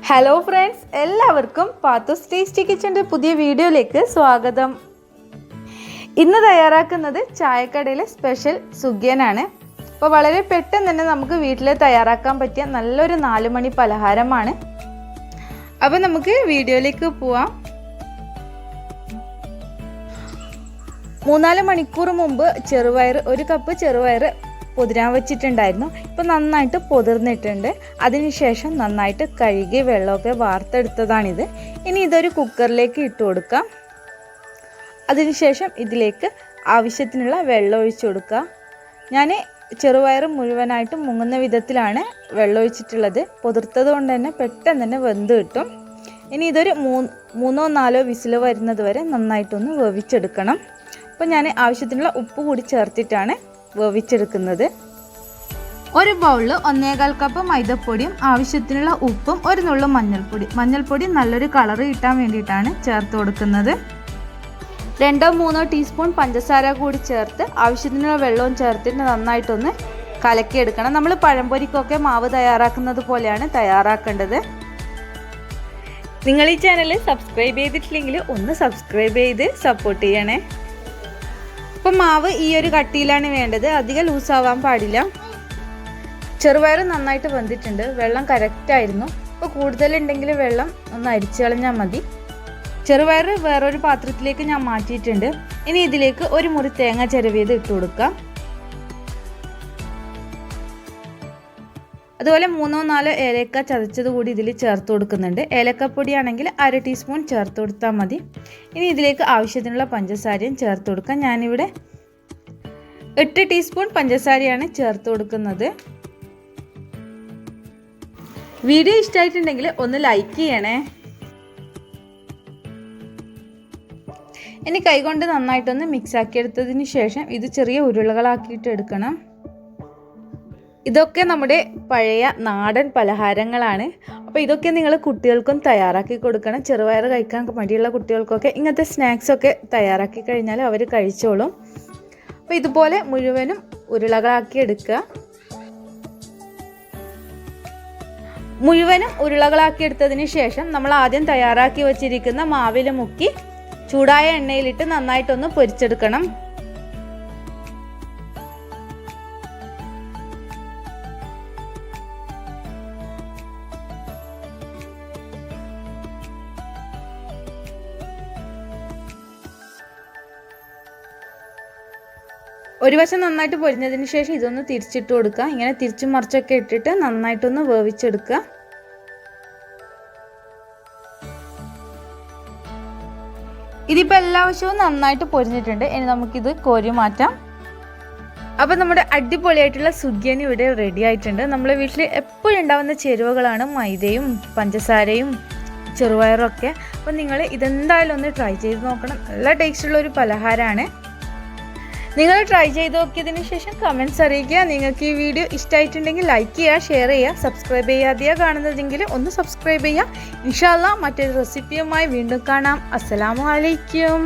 Hello friends, എല്ലാവർക്കും Pathu's tasty കിച്ചൻ്റെ പുതിയ വീഡിയോയിലേക്ക് സ്വാഗതം. ഇന്ന് തയ്യാറാക്കുന്നത് ചായക്കടയിലെ സ്പെഷ്യൽ സുകിയനാണ്. അപ്പോൾ വളരെ പെട്ടെന്ന് തന്നെ നമുക്ക് വീട്ടിൽ തയ്യാറാക്കാൻ പറ്റിയ നല്ലൊരു 4 മണി പലഹാരമാണ്. അപ്പോൾ നമുക്ക് വീഡിയോയിലേക്ക് പോവാം. 3-4 മണിക്കൂർ മുമ്പ് ഒരു കപ്പ് ചെറുപയർ പൊതിരാൻ വെച്ചിട്ടുണ്ടായിരുന്നു. ഇപ്പോൾ നന്നായിട്ട് പൊതിർന്നിട്ടുണ്ട്. അതിനുശേഷം നന്നായിട്ട് കഴുകി വെള്ളമൊക്കെ വാർത്തെടുത്തതാണിത്. ഇനി ഇതൊരു കുക്കറിലേക്ക് ഇട്ട് കൊടുക്കാം. അതിനുശേഷം ഇതിലേക്ക് ആവശ്യത്തിനുള്ള വെള്ളം ഒഴിച്ചു കൊടുക്കുക. ഞാൻ ചെറുപയർ മുഴുവനായിട്ട് മുങ്ങുന്ന വിധത്തിലാണ് വെള്ളം ഒഴിച്ചിട്ടുള്ളത്. പൊതിർത്തത് കൊണ്ട് തന്നെ പെട്ടെന്ന് തന്നെ വെന്ത് കിട്ടും. ഇനി ഇതൊരു 3-4 വിസിൽ വരുന്നത് വരെ നന്നായിട്ടൊന്ന് വേവിച്ചെടുക്കണം. അപ്പോൾ ഞാൻ ആവശ്യത്തിനുള്ള ഉപ്പ് കൂടി ചേർത്തിട്ടാണ് വേവിച്ചെടുക്കുന്നത്. ഒരു ബൗളിൽ 1/4 കപ്പ് മൈദപ്പൊടിയും ആവശ്യത്തിനുള്ള ഉപ്പും ഒരു നുള്ളു മഞ്ഞൾപ്പൊടി നല്ലൊരു കളർ കിട്ടാൻ വേണ്ടിയിട്ടാണ് ചേർത്ത് കൊടുക്കുന്നത്. 2-3 ടീസ്പൂൺ പഞ്ചസാര കൂടി ചേർത്ത് ആവശ്യത്തിനുള്ള വെള്ളവും ചേർത്തിട്ട് നന്നായിട്ടൊന്ന് കലക്കിയെടുക്കണം. നമ്മൾ പഴംപൊരിക്കൊക്കെ മാവ് തയ്യാറാക്കുന്നത് പോലെയാണ് തയ്യാറാക്കേണ്ടത്. നിങ്ങൾ ഈ ചാനൽ സബ്സ്ക്രൈബ് ചെയ്തിട്ടില്ലെങ്കിൽ ഒന്ന് സബ്സ്ക്രൈബ് ചെയ്ത് സപ്പോർട്ട് ചെയ്യണേ. അപ്പോൾ മാവ് ഈ ഒരു കട്ടിയിലാണ് വേണ്ടത്, അധികം ലൂസാവാൻ പാടില്ല. ചെറുപയർ നന്നായിട്ട് വെന്തിട്ടുണ്ട്, വെള്ളം കറക്റ്റായിരുന്നു. അപ്പോൾ കൂടുതലുണ്ടെങ്കിൽ വെള്ളം ഒന്ന് അരിച്ചു കളഞ്ഞാൽ മതി. ചെറുപയർ വേറൊരു പാത്രത്തിലേക്ക് ഞാൻ മാറ്റിയിട്ടുണ്ട്. ഇനി ഇതിലേക്ക് ഒരു മുറി തേങ്ങ ചിരവിയത് ഇട്ട് കൊടുക്കാം. അതുപോലെ 3-4 ഏലക്ക ചതച്ചത് കൂടി ഇതിൽ ചേർത്ത് കൊടുക്കുന്നുണ്ട്. ഏലക്കപ്പൊടിയാണെങ്കിൽ 1/2 ടീസ്പൂൺ ചേർത്ത് കൊടുത്താൽ മതി. ഇനി ഇതിലേക്ക് ആവശ്യത്തിനുള്ള പഞ്ചസാരയും ചേർത്ത് കൊടുക്കാം. ഞാനിവിടെ 8 ടീസ്പൂൺ പഞ്ചസാരയാണ് ചേർത്ത് കൊടുക്കുന്നത്. വീഡിയോ ഇഷ്ടമായിട്ടുണ്ടെങ്കിൽ ഒന്ന് ലൈക്ക് ചെയ്യണേ. ഇനി കൈകൊണ്ട് നന്നായിട്ടൊന്ന് മിക്സ് ആക്കി എടുത്തതിന് ശേഷം ഇത് ചെറിയ ഉരുളകളാക്കിയിട്ട് എടുക്കണം. ഇതൊക്കെ നമ്മുടെ പഴയ നാടൻ പലഹാരങ്ങളാണ്. അപ്പോൾ ഇതൊക്കെ നിങ്ങൾ കുട്ടികൾക്കും തയ്യാറാക്കി കൊടുക്കണം. ചെറുപയർ കഴിക്കാൻ മടിയുള്ള കുട്ടികൾക്കൊക്കെ ഇങ്ങനത്തെ സ്നാക്സൊക്കെ തയ്യാറാക്കി കഴിഞ്ഞാൽ അവർ കഴിച്ചോളും. അപ്പോൾ ഇതുപോലെ മുഴുവനും ഉരുളകളാക്കി എടുക്കുക. മുഴുവനും ഉരുളകളാക്കി എടുത്തതിന് ശേഷം നമ്മൾ ആദ്യം തയ്യാറാക്കി വച്ചിരിക്കുന്ന മാവിൽ മുക്കി ചൂടായ എണ്ണയിലിട്ട് നന്നായിട്ടൊന്ന് പൊരിച്ചെടുക്കണം. ഒരു വശം നന്നായിട്ട് പൊരിഞ്ഞതിന് ശേഷം ഇതൊന്ന് തിരിച്ചിട്ട് കൊടുക്കുക. ഇങ്ങനെ തിരിച്ചും മറിച്ചൊക്കെ ഇട്ടിട്ട് നന്നായിട്ടൊന്ന് വേവിച്ചെടുക്കുക. ഇതിപ്പോൾ എല്ലാ വശവും നന്നായിട്ട് പൊരിഞ്ഞിട്ടുണ്ട്. ഇനി നമുക്കിത് കോരി മാറ്റാം. അപ്പോൾ നമ്മുടെ അടിപൊളിയായിട്ടുള്ള സുകിയൻ ഇവിടെ റെഡി ആയിട്ടുണ്ട്. നമ്മുടെ വീട്ടിൽ എപ്പോഴും ഉണ്ടാകുന്ന ചേരുവകളാണ് മൈദയും പഞ്ചസാരയും ചെറുപയറും ഒക്കെ. അപ്പോൾ നിങ്ങൾ ഇതെന്തായാലും ഒന്ന് ട്രൈ ചെയ്ത് നോക്കണം. നല്ല ടേസ്റ്റുള്ള ഒരു പലഹാരമാണ്. നിങ്ങൾ ട്രൈ ചെയ്ത് നോക്കിയതിന് ശേഷം കമൻറ്റ്സ് അറിയിക്കുക. നിങ്ങൾക്ക് ഈ വീഡിയോ ഇഷ്ടമായിട്ടുണ്ടെങ്കിൽ ലൈക്ക് ചെയ്യുക, ഷെയർ ചെയ്യുക. സബ്സ്ക്രൈബ് ചെയ്യാതെയാണ് കാണുന്നതെങ്കിൽ ഒന്ന് സബ്സ്ക്രൈബ് ചെയ്യുക. ഇൻഷാ അല്ലാഹ് മറ്റൊരു റെസിപ്പിയുമായി വീണ്ടും കാണാം. അസ്സലാമു അലൈക്കും.